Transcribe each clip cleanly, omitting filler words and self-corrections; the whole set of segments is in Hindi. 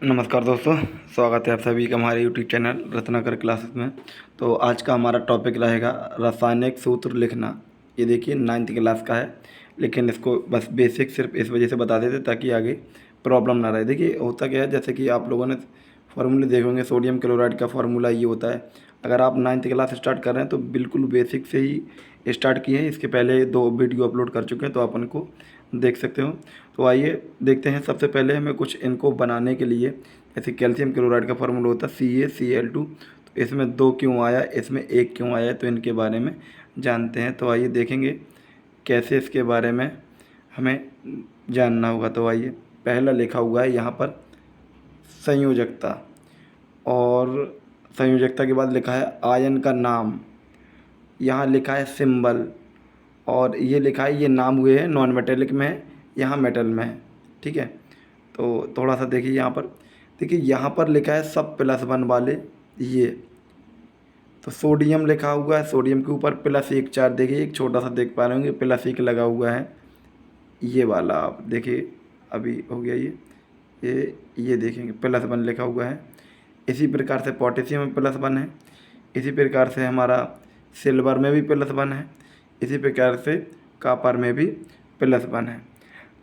नमस्कार दोस्तों, स्वागत है आप सभी का हमारे यूट्यूब चैनल रत्नाकर क्लासेस में। तो आज का हमारा टॉपिक रहेगा रासायनिक सूत्र लिखना। ये देखिए 9th क्लास का है, लेकिन इसको बस बेसिक सिर्फ इस वजह से बता देते ताकि आगे प्रॉब्लम ना रहे। देखिए होता क्या है, जैसे कि आप लोगों ने फार्मूले देखे होंगे, सोडियम क्लोराइड का फार्मूला ये होता है। अगर आप 9th क्लास स्टार्ट कर रहे हैं तो बिल्कुल बेसिक से ही स्टार्ट किए हैं। इसके पहले 2 वीडियो अपलोड कर चुके हैं, तो आप उनको देख सकते हो। तो आइए देखते हैं। सबसे पहले हमें कुछ इनको बनाने के लिए, जैसे कैल्शियम क्लोराइड का फार्मूला होता है CaCl2, तो इसमें 2 क्यों आया, इसमें 1 क्यों आया, तो इनके बारे में जानते हैं। तो आइए देखेंगे कैसे इसके बारे में हमें जानना होगा। तो आइए, पहला लिखा हुआ है यहाँ पर संयोजकता, और संयोजकता के बाद लिखा है आयन का नाम, यहाँ लिखा है सिंबल, और ये लिखा है, ये नाम हुए हैं नॉन मेटेलिक में है, यहाँ मेटल में है। ठीक है, तो थोड़ा सा देखिए यहाँ पर। देखिए यहाँ पर लिखा है सब +1 वाले ये, तो सोडियम लिखा हुआ है, सोडियम के ऊपर +1 चार्ज। देखिए एक छोटा सा देख पा रहे होंगे +1 लगा हुआ है, ये वाला आप देखिए अभी हो गया ये देखेंगे +1 लिखा हुआ है। इसी प्रकार से पोटेशियम में +1 है, इसी प्रकार से हमारा सिल्वर में भी +1 है, इसी प्रकार से कॉपर में भी +1 है।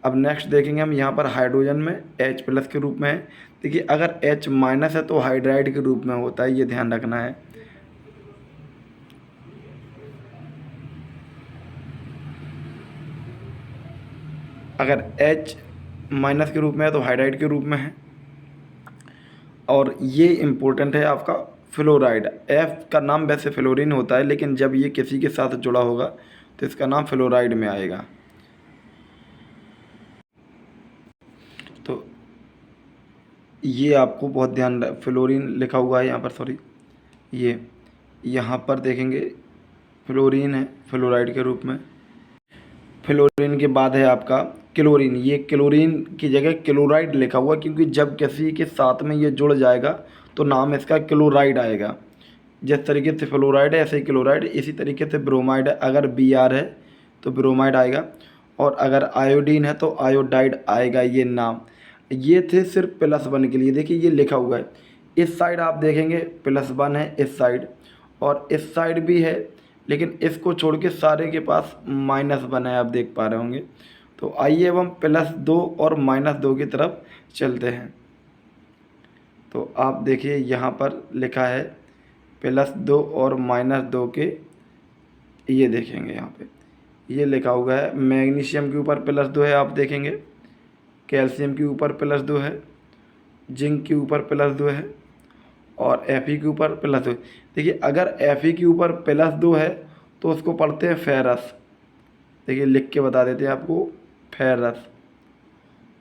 अब नेक्स्ट देखेंगे हम, यहाँ पर हाइड्रोजन में H+ के रूप में है। देखिए अगर H- है तो हाइड्राइड के रूप में होता है, ये ध्यान रखना है। अगर H- के रूप में है तो हाइड्राइड के रूप में है। और ये इम्पोर्टेंट है आपका फ्लोराइड। F का नाम वैसे फ्लोरीन होता है, लेकिन जब ये किसी के साथ जुड़ा होगा तो इसका नाम फ्लोराइड में आएगा। तो ये आपको बहुत ध्यान, फ्लोरीन लिखा हुआ है यहाँ पर, सॉरी, ये यहाँ पर देखेंगे फ्लोरीन है फ्लोराइड के रूप में। फ्लोरीन के बाद है आपका क्लोरीन। ये क्लोरीन की जगह क्लोराइड लिखा हुआ, क्योंकि जब किसी के साथ में ये जुड़ जाएगा तो नाम इसका क्लोराइड आएगा। जिस तरीके से फ्लोराइड है ऐसे ही क्लोराइड, इसी तरीके से ब्रोमाइड है, अगर Br है तो ब्रोमाइड आएगा, और अगर आयोडीन है तो आयोडाइड आएगा। ये नाम ये थे सिर्फ +1 के लिए। देखिए ये लिखा हुआ है, इस साइड आप देखेंगे +1 है इस साइड, और इस साइड भी है, लेकिन इसको छोड़ के सारे के पास -1 है, आप देख पा रहे होंगे। तो आइए अब हम +2 और -2 की तरफ चलते हैं। तो आप देखिए यहाँ पर लिखा है +2 और -2 के, ये देखेंगे यहाँ पे ये लिखा हुआ है। मैग्नीशियम के ऊपर +2 है, आप देखेंगे कैल्शियम के ऊपर +2 है, जिंक के ऊपर +2 है, और Fe के ऊपर +2। देखिए अगर Fe के ऊपर +2 है तो उसको पढ़ते हैं फेरस। देखिए लिख के बता देते हैं आपको, फेरस।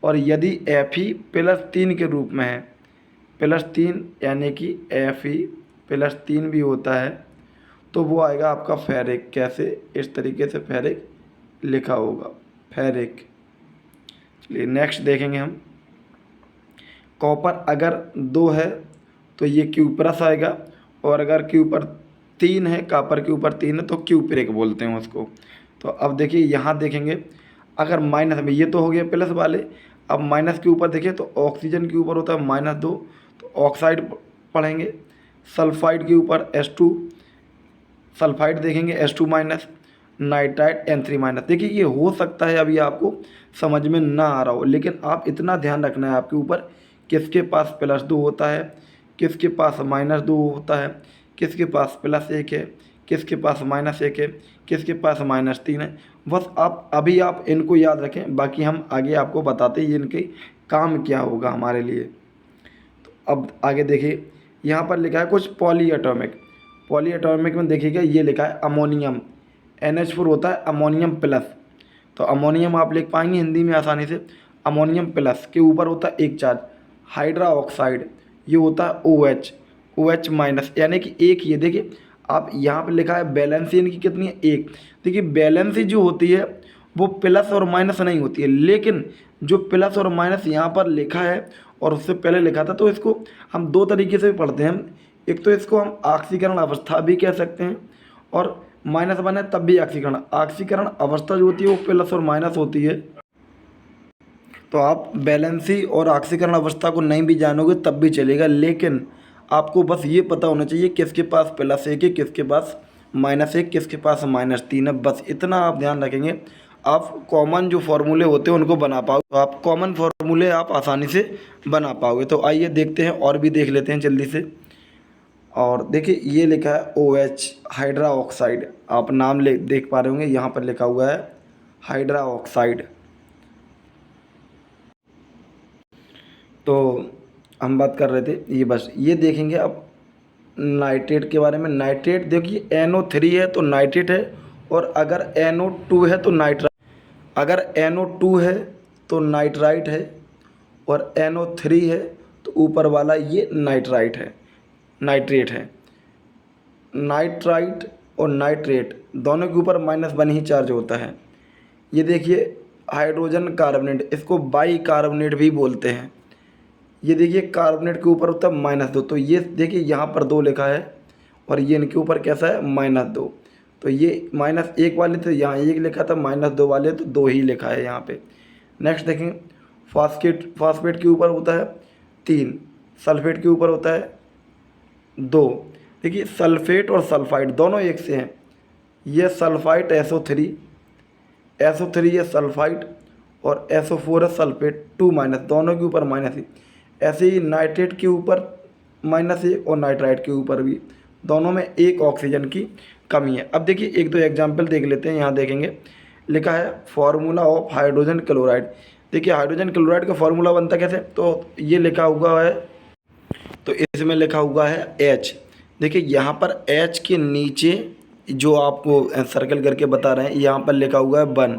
और यदि Fe+3 के रूप में है, +3 यानी कि Fe+3 भी होता है, तो वो आएगा आपका फेरिक। कैसे, इस तरीके से फेरिक लिखा होगा, फेरिक। चलिए नेक्स्ट देखेंगे हम। कॉपर अगर 2 है तो ये क्यूप्रस आएगा, और अगर क्यूपर 3 है, कॉपर के ऊपर 3 है तो क्यूप्रिक बोलते हैं उसको। तो अब देखिए यहाँ देखेंगे, अगर माइनस में, ये तो हो गया प्लस वाले। अब माइनस के ऊपर देखिए तो ऑक्सीजन के ऊपर होता है -2, तो ऑक्साइड पढ़ेंगे। सल्फाइड के ऊपर H2, सल्फाइड देखेंगे H2-, नाइट्राइट N3-। देखिए ये हो सकता है अभी आपको समझ में ना आ रहा हो, लेकिन आप इतना ध्यान रखना है आपके ऊपर, किसके पास +2 होता है, किसके पास -2 होता है, किसके पास +1 है, किसके पास -1 है, किसके पास -3 है। बस आप इनको याद रखें, बाकी हम आगे आपको बताते हैं इनके काम क्या होगा हमारे लिए। तो अब आगे देखिए, यहाँ पर लिखा है कुछ पॉलीएटॉमिक। पॉलीएटॉमिक में देखिएगा ये लिखा है अमोनियम, NH4 होता है अमोनियम प्लस। तो अमोनियम आप लिख पाएंगे हिंदी में आसानी से, अमोनियम प्लस के ऊपर होता है 1 चार्ज। हाइड्रा ऑक्साइड ये होता है OH, यानी कि 1। ये देखिए आप यहाँ पर लिखा है बैलेंसी इनकी कितनी है, 1। देखिए बैलेंसी जो होती है वो प्लस और माइनस नहीं होती है, लेकिन जो प्लस और माइनस यहाँ पर लिखा है और उससे पहले लिखा था, तो इसको हम 2 तरीके से पढ़ते हैं। एक तो इसको हम ऑक्सीकरण अवस्था भी कह सकते हैं, और -1 है तब भी ऑक्सीकरण अवस्था जो होती है वो प्लस और माइनस होती है। तो आप वैलेंसी और ऑक्सीकरण अवस्था को नहीं भी जानोगे तब भी चलेगा, लेकिन आपको बस ये पता होना चाहिए किसके पास +1 है, किसके पास -1, किसके पास -3 है। बस इतना आप ध्यान रखेंगे, आप कॉमन जो फार्मूले होते हैं उनको बना पाओगे, तो आप कॉमन फार्मूले आप आसानी से बना पाओगे। तो आइए देखते हैं और भी देख लेते हैं जल्दी से। और देखिए ये लिखा है OH हाइड्रा ऑक्साइड, आप नाम ले देख पा रहे होंगे, यहाँ पर लिखा हुआ है हाइड्रा ऑक्साइड। तो हम बात कर रहे थे ये, बस ये देखेंगे अब नाइट्रेट के बारे में। नाइट्रेट देखिए NO3 है तो नाइट्रेट है, और अगर NO2 है तो नाइट्राइट, अगर NO2 है तो नाइट्राइट है, और NO3 है तो ऊपर वाला ये नाइट्राइट है, नाइट्रेट है। नाइट्राइट और नाइट्रेट दोनों के ऊपर -1 ही चार्ज होता है। ये देखिए हाइड्रोजन कार्बोनेट, इसको बाई कार्बोनेट भी बोलते हैं। ये देखिए कार्बोनेट के ऊपर होता है -2, तो ये देखिए यहाँ पर 2 लिखा है, और ये इनके ऊपर कैसा है -2। तो ये -1 वाले तो यहाँ 1 लिखा था, -2 वाले तो 2 ही लिखा है यहाँ पे। नेक्स्ट देखें फॉस्फेट के ऊपर होता है 3, सल्फेट के ऊपर होता है 2। देखिए सल्फेट और सल्फाइड दोनों एक से हैं, ये सल्फाइड SO3 ये सल्फाइड, और SO4 है सल्फेट 2- दोनों के ऊपर -ही। ऐसे ही नाइट्रेट के ऊपर -1 और नाइट्राइट के ऊपर भी, दोनों में 1 ऑक्सीजन की कमी है। अब देखिए 1-2 एग्जाम्पल देख लेते हैं। यहाँ देखेंगे लिखा है फार्मूला ऑफ हाइड्रोजन क्लोराइड। देखिए हाइड्रोजन क्लोराइड का फार्मूला बनता कैसे, तो ये लिखा हुआ है, तो इसमें लिखा हुआ है H। देखिए यहाँ पर H के नीचे जो आपको सर्कल करके बता रहे हैं, यहाँ पर लिखा हुआ है 1,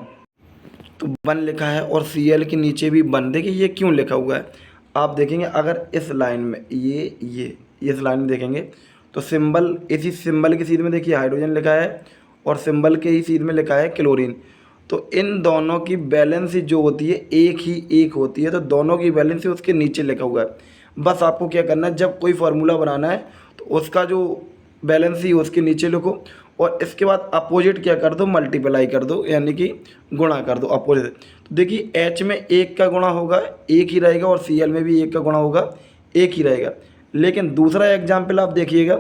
तो 1 लिखा है, और Cl के नीचे भी 1। देखिए ये क्यों लिखा हुआ है, आप देखेंगे अगर इस लाइन में ये इस लाइन में देखेंगे तो सिंबल, इसी सिंबल की सीध में देखिए हाइड्रोजन लिखा है, और सिंबल के ही सीध में लिखा है क्लोरीन। तो इन दोनों की बैलेंसी जो होती है एक होती है, तो दोनों की बैलेंसी उसके नीचे लिखा हुआ है। बस आपको क्या करना है, जब कोई फार्मूला बनाना है तो उसका जो बैलेंसी उसके नीचे लिखो, और इसके बाद अपोजिट क्या कर दो, मल्टीप्लाई कर दो, यानी कि गुणा कर दो अपोजिट। तो देखिए H में 1 का गुणा होगा 1 ही रहेगा, और Cl में भी 1 का गुणा होगा 1 ही रहेगा। लेकिन दूसरा एग्जाम्पल आप देखिएगा,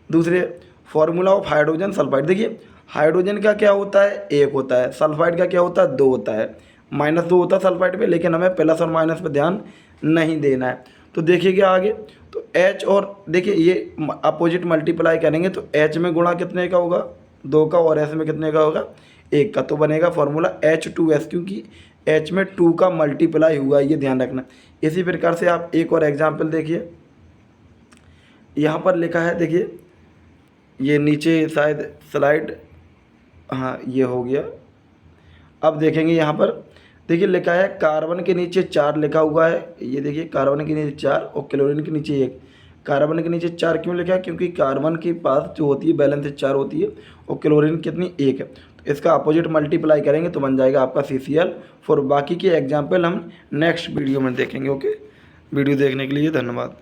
दूसरे फार्मूला ऑफ हाइड्रोजन सल्फाइड। देखिए हाइड्रोजन का क्या होता है, 1 होता है, सल्फाइड का क्या होता है, 2 होता है, -2 होता है सल्फाइड पे, लेकिन हमें प्लस और माइनस पे ध्यान नहीं देना है। तो देखिएगा आगे, तो H और देखिए ये अपोजिट मल्टीप्लाई करेंगे तो H में गुणा कितने का होगा, 2 का, और S में कितने का होगा, 1 का। तो बनेगा फार्मूला H2S, क्योंकि H में 2 का मल्टीप्लाई हुआ, ये ध्यान रखना। इसी प्रकार से आप एक और एग्जाम्पल देखिए, यहाँ पर लिखा है, देखिए ये नीचे शायद स्लाइड, हाँ ये हो गया। अब देखेंगे यहाँ पर, देखिए लिखा है कार्बन के नीचे 4 लिखा हुआ है, ये देखिए कार्बन के नीचे 4 और क्लोरीन के नीचे 1। कार्बन के नीचे 4 क्यों लिखा है, क्योंकि कार्बन के पास जो होती है बैलेंस 4 होती है, और क्लोरीन कितनी, 1 है। तो इसका अपोजिट मल्टीप्लाई करेंगे तो बन जाएगा आपका CCl। बाकी के एग्जाम्पल हम नेक्स्ट वीडियो में देखेंगे। ओके, वीडियो देखने के लिए धन्यवाद।